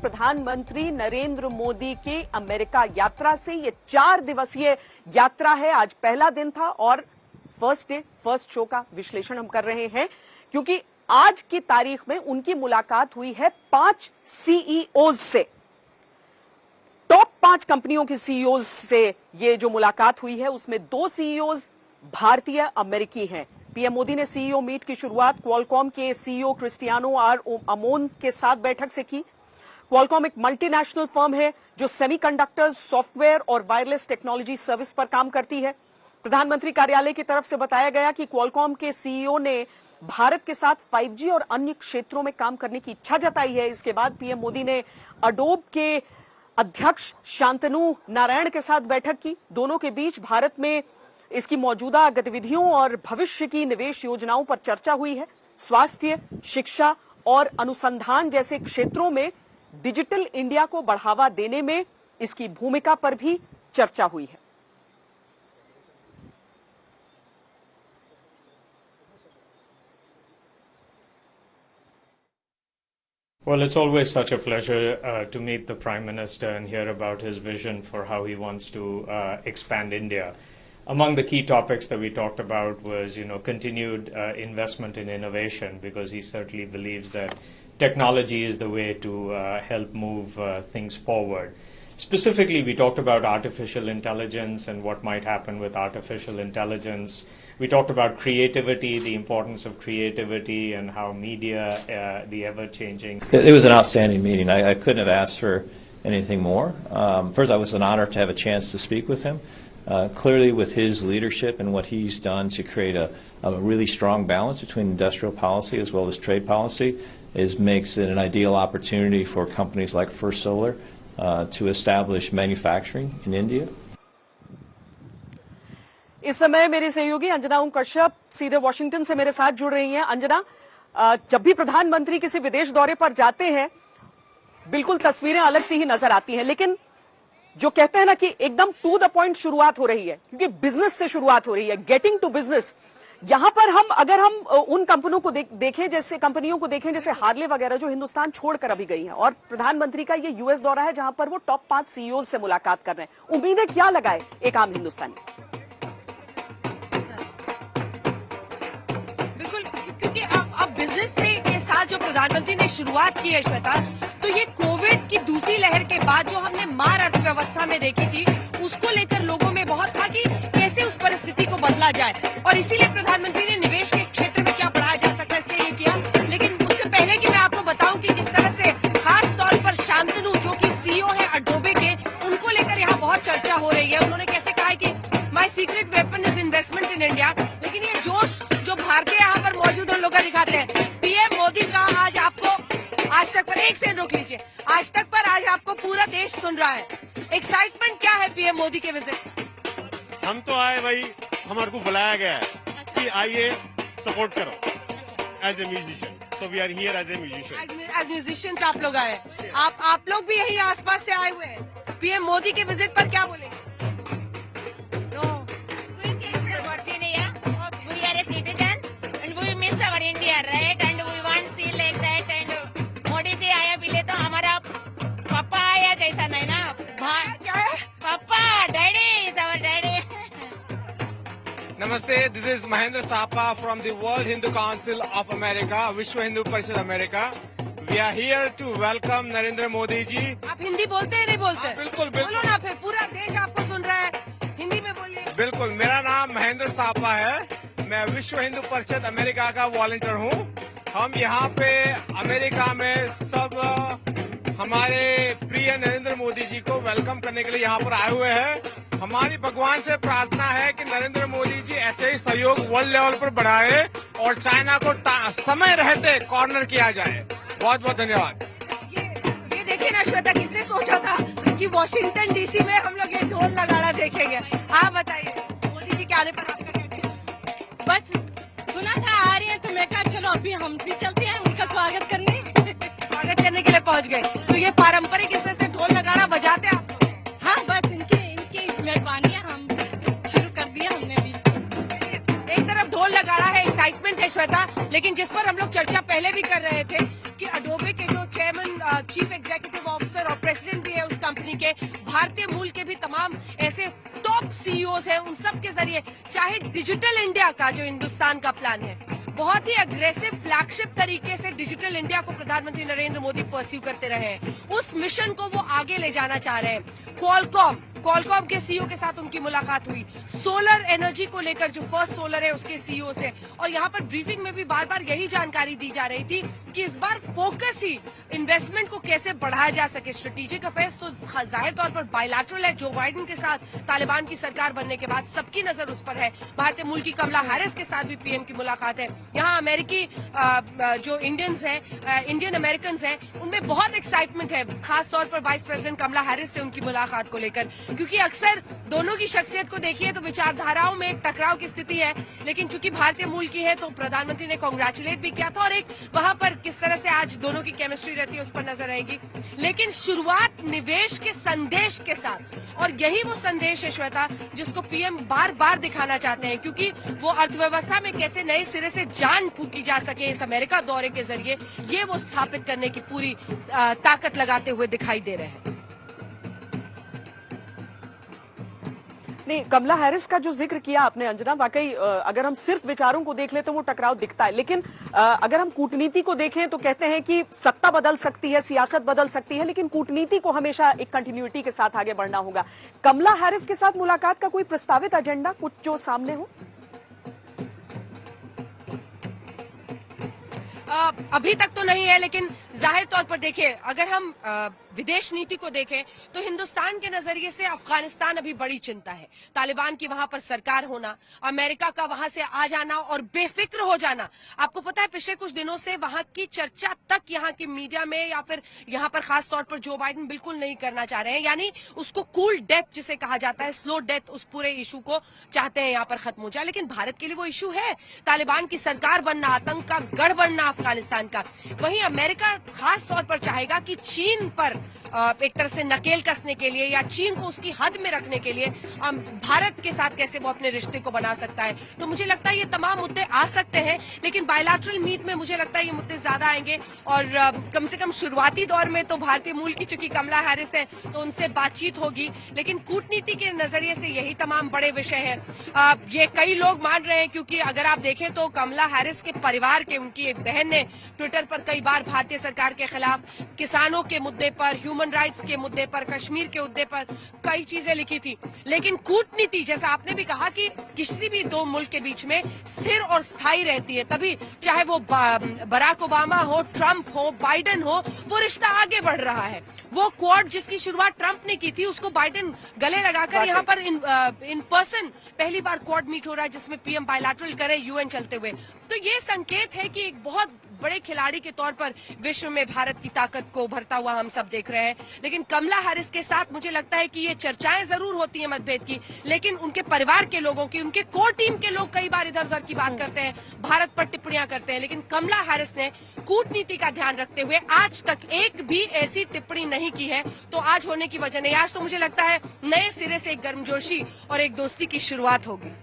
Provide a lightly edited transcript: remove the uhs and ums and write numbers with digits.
प्रधानमंत्री नरेंद्र मोदी की अमेरिका यात्रा से। ये 4 दिवसीय यात्रा है। आज पहला दिन था और फर्स्ट डे फर्स्ट शो का विश्लेषण हम कर रहे हैं, क्योंकि आज की तारीख में उनकी मुलाकात हुई है 5 सीईओज से। टॉप 5 कंपनियों के सीईओज से ये जो मुलाकात हुई है, उसमें 2 सीईओज भारतीय अमेरिकी हैं। पीएम मोदी ने सीईओ मीट की शुरुआत क्वालकॉम के सीईओ क्रिस्टियानो आर अमोन के साथ बैठक से की। क्वालकॉम एक मल्टीनेशनल फर्म है जो सेमीकंडक्टर्स, सॉफ्टवेयर और वायरलेस टेक्नोलॉजी सर्विस पर काम करती है। प्रधानमंत्री कार्यालय की तरफ से बताया गया कि क्वालकॉम के सीईओ ने भारत के साथ 5G और अन्य क्षेत्रों में काम करने की इच्छा जताई है। इसके बाद पीएम मोदी ने अडोब के अध्यक्ष शांतनु नारायण के साथ बैठक की। दोनों के बीच भारत में इसकी मौजूदा गतिविधियों और भविष्य की निवेश योजनाओं पर चर्चा हुई है। स्वास्थ्य, शिक्षा और अनुसंधान जैसे क्षेत्रों में डिजिटल इंडिया को बढ़ावा देने में इसकी भूमिका पर भी चर्चा हुई है। Well, it's always such a pleasure to meet the Prime Minister and hear about his vision for how he wants to expand India. Among the key topics that we talked about was, continued investment in innovation, because he certainly believes that technology is the way to help move things forward. Specifically, we talked about artificial intelligence and what might happen with artificial intelligence. We talked about creativity, the importance of creativity, and how media, the ever-changing. It was an outstanding meeting. I couldn't have asked for anything more. First, it was an honor to have a chance to speak with him. Clearly, with his leadership and what he's done to create a really strong balance between industrial policy as well as trade policy, makes it an ideal opportunity for companies like First Solar to establish manufacturing in India. इस समय मेरी सहयोगी अंजना ओम कश्यप सीधे Washington से मेरे साथ जुड़ रही हैं। अंजना, जब भी प्रधानमंत्री किसी विदेश दौरे पर जाते हैं, बिल्कुल तस्वीरें अलग सी ही नजर आती हैं, लेकिन जो कहते हैं ना कि एकदम टू द पॉइंट शुरुआत हो रही है, क्योंकि बिजनेस से शुरुआत हो रही है, गेटिंग टू बिजनेस। यहां पर अगर हम उन कंपनियों को देखें जैसे हार्ले वगैरह, जो हिंदुस्तान छोड़कर अभी गई हैं, और प्रधानमंत्री का ये यूएस दौरा है जहां पर वो टॉप 5 सीईओ से मुलाकात कर रहे हैं, उम्मीदें क्या लगाए एक आम हिंदुस्तानी? बिल्कुल, क्योंकि अब बिजनेस से के साथ जो प्रधानमंत्री ने शुरुआत की है श्वेता, तो ये कोविड की दूसरी लहर के बाद जो हमने मार अर्थव्यवस्था में देखी थी, उसको लेकर लोगों में बहुत था कि कैसे उस परिस्थिति को बदला जाए, और इसीलिए प्रधानमंत्री ने निवेश के क्षेत्र में क्या बढ़ाया जा सकता है इसलिए ये किया। लेकिन उससे पहले कि मैं आपको बताऊं कि जिस तरह से खास तौर पर शांतनु, जो कि सीईओ है अडोबे के, उनको लेकर यहाँ बहुत चर्चा हो रही है। उन्होंने कैसे कहा है कि my secret weapon is investment in India. लेकिन ये जोश जो भारतीय यहाँ पर मौजूद लोग दिखाते हैं, पीएम मोदी का आज आपको आज तक पर, एक सेकंड रोक लीजिए, आज तक पर आज आपको पूरा देश सुन रहा है। एक्साइटमेंट क्या है पीएम मोदी के विजिट? हम तो आए भाई, हमारे को बुलाया गया है कि आइए सपोर्ट करो as a musician, so we are here as a musician. As musicians आप लोग आए, आप लोग भी यही आसपास से आए हुए हैं। पीएम मोदी के विजिट पर क्या बोलेंगे? India, right? And we want to see like that. And Modi ji आया मिले तो हमारा पापा आया जैसा नहीं ना, क्या है? पापा, daddy is our daddy. Namaste, this is Mahendra Sapa from the World Hindu Council of America, Vishwa Hindu Parishad America. We are here to welcome Narendra Modi ji. आप हिंदी बोलते हैं नहीं बोलते? बिल्कुल बिल्कुल। बोलो ना, फिर पूरा देश आपको सुन रहा है, हिंदी में बोलिए। बिल्कुल, मेरा नाम महेंद्र सापा है, मैं विश्व हिंदू परिषद अमेरिका का वॉलंटियर हूँ। हम यहाँ पे अमेरिका में सब हमारे प्रिय नरेंद्र मोदी जी को वेलकम करने के लिए यहाँ पर आए हुए हैं। हमारी भगवान से प्रार्थना है कि नरेंद्र मोदी जी ऐसे ही सहयोग वर्ल्ड लेवल पर बढ़ाए और चाइना को समय रहते कॉर्नर किया जाए। बहुत बहुत धन्यवाद। ये देखिए ना श्वेता, किसने सोचा था कि वॉशिंगटन डीसी में हम लोग ये ढोल नगाड़ा देखेंगे? आप बताइए, मोदी जी के आने पर आपका क्या कहना? बस सुना था आ रही है तो मैं कहा चलो अभी हम भी चलते हैं उनका स्वागत करने के लिए पहुंच गए। तो ये पारंपरिक हिस्से से ढोल नगाड़ा बजाते हैं आप? हाँ, बस इनकी मेहरबानी है, हम शुरू कर दिया हमने भी। एक तरफ ढोल नगाड़ा है, एक्साइटमेंट है श्वेता, लेकिन जिस पर हम लोग चर्चा पहले भी कर रहे थे कि अडोबे के जो चेयरमैन, चीफ एग्जीक्यूटिव ऑफिसर और प्रेसिडेंट भी है उस कंपनी के, भारतीय मूल के भी तमाम ऐसे टॉप सीईओज हैं, उन सब के जरिए चाहे डिजिटल इंडिया का जो हिंदुस्तान का प्लान है, बहुत ही अग्रेसिव फ्लैगशिप तरीके से डिजिटल इंडिया को प्रधानमंत्री नरेंद्र मोदी परस्यू करते रहे हैं, उस मिशन को वो आगे ले जाना चाह रहे हैं। क्वालकॉम के सीईओ के साथ उनकी मुलाकात हुई, सोलर एनर्जी को लेकर जो फर्स्ट सोलर है उसके सीईओ से, और यहाँ पर ब्रीफिंग में भी बार बार यही जानकारी दी जा रही थी कि इस बार फोकस ही इन्वेस्टमेंट को कैसे बढ़ाया जा सके। स्ट्रेटेजिक अफेयर्स तो जाहिर तौर पर बायलैटरल है, जो बाइडेन के साथ तालिबान की सरकार बनने के बाद सबकी नजर उस पर है। भारतीय मूल की कमला हैरिस के साथ भी पीएम की मुलाकात है। यहाँ अमेरिकी जो इंडियंस हैं, इंडियन अमेरिकन हैं, उनमें बहुत एक्साइटमेंट है, खासतौर पर वाइस प्रेसिडेंट कमला हैरिस से उनकी मुलाकात को लेकर, क्योंकि अक्सर दोनों की शख्सियत को देखिए तो विचारधाराओं में एक टकराव की स्थिति है, लेकिन चूंकि भारतीय मूल की है तो प्रधानमंत्री ने कांग्रेचुलेट भी किया था, और एक वहां पर किस तरह से आज दोनों की केमिस्ट्री रहती है उस पर नजर आएगी। लेकिन शुरुआत निवेश के संदेश के साथ, और यही वो संदेश है श्वेता जिसको पीएम बार बार दिखाना चाहते हैं, क्योंकि वो अर्थव्यवस्था में कैसे नए सिरे से जान फूकी जा सके इस अमेरिका दौरे के जरिए, ये वो स्थापित करने की पूरी ताकत लगाते हुए दिखाई दे रहे हैं। नहीं, कमला हैरिस का जो जिक्र किया आपने अंजना, वाकई अगर हम सिर्फ विचारों को देख ले तो वो टकराव दिखता है, लेकिन अगर हम कूटनीति को देखें तो कहते हैं कि सत्ता बदल सकती है, सियासत बदल सकती है, लेकिन कूटनीति को हमेशा एक कंटिन्यूटी के साथ आगे बढ़ना होगा। कमला हैरिस के साथ मुलाकात का कोई प्रस्तावित एजेंडा कुछ जो सामने हो? अभी तक तो नहीं है, लेकिन जाहिर तौर पर देखिए, अगर हम विदेश नीति को देखें तो हिंदुस्तान के नजरिए से अफगानिस्तान अभी बड़ी चिंता है। तालिबान की वहां पर सरकार होना, अमेरिका का वहां से आ जाना और बेफिक्र हो जाना। आपको पता है पिछले कुछ दिनों से वहां की चर्चा तक यहाँ की मीडिया में या फिर यहाँ पर खास तौर पर जो बाइडेन बिल्कुल नहीं करना चाह रहे हैं, यानी उसको कूल डेथ जिसे कहा जाता है, स्लो डेथ, उस पूरे इशू को चाहते हैं यहाँ पर खत्म हो जाए। लेकिन भारत के लिए वो इशू है, तालिबान की सरकार बनना, आतंक का गढ़ बनना अफगानिस्तान का। वहीं अमेरिका खास तौर पर चाहेगा कि चीन पर एक तरह से नकेल कसने के लिए या चीन को उसकी हद में रखने के लिए भारत के साथ कैसे वो अपने रिश्ते को बना सकता है। तो मुझे लगता है ये तमाम मुद्दे आ सकते हैं, लेकिन बायलैटरल मीट में मुझे लगता है ये मुद्दे ज्यादा आएंगे, और कम से कम शुरुआती दौर में तो भारतीय मूल की चूंकि कमला हैरिस है तो उनसे बातचीत होगी, लेकिन कूटनीति के नजरिए से यही तमाम बड़े विषय हैं। ये कई लोग मान रहे हैं, क्योंकि अगर आप देखें तो कमला हैरिस के परिवार के, उनकी एक बहन ने ट्विटर पर कई बार भारतीय सरकार के खिलाफ, किसानों के मुद्दे पर, ह्यूमन राइट्स के मुद्दे पर, कश्मीर के मुद्दे पर कई चीजें लिखी थी। लेकिन कूटनीति, जैसा आपने भी कहा कि किसी भी दो मुल्क के बीच में स्थिर और स्थायी रहती है, तभी चाहे वो बराक ओबामा हो, ट्रंप हो, बाइडेन हो, वो रिश्ता आगे बढ़ रहा है। वो क्वाड जिसकी शुरुआत ट्रंप ने की थी उसको बाइडेन गले लगाकर यहाँ पर इन पर्सन पहली बार क्वाड मीट हो रहा है, जिसमें पीएम बायलैटरल करे यूएन चलते हुए। तो ये संकेत है कि एक बहुत बड़े खिलाड़ी के तौर पर विश्व में भारत की ताकत को उभरता हुआ हम सब देख रहे हैं। लेकिन कमला हैरिस के साथ मुझे लगता है कि ये चर्चाएं जरूर होती हैं मतभेद की, लेकिन उनके परिवार के लोगों की, उनके कोर टीम के लोग कई बार इधर उधर की बात करते हैं, भारत पर टिप्पणियां करते हैं, लेकिन कमला हैरिस ने कूटनीति का ध्यान रखते हुए आज तक एक भी ऐसी टिप्पणी नहीं की है। तो आज होने की वजह नहीं, आज तो मुझे लगता है नए सिरे से एक गर्मजोशी और एक दोस्ती की शुरुआत होगी।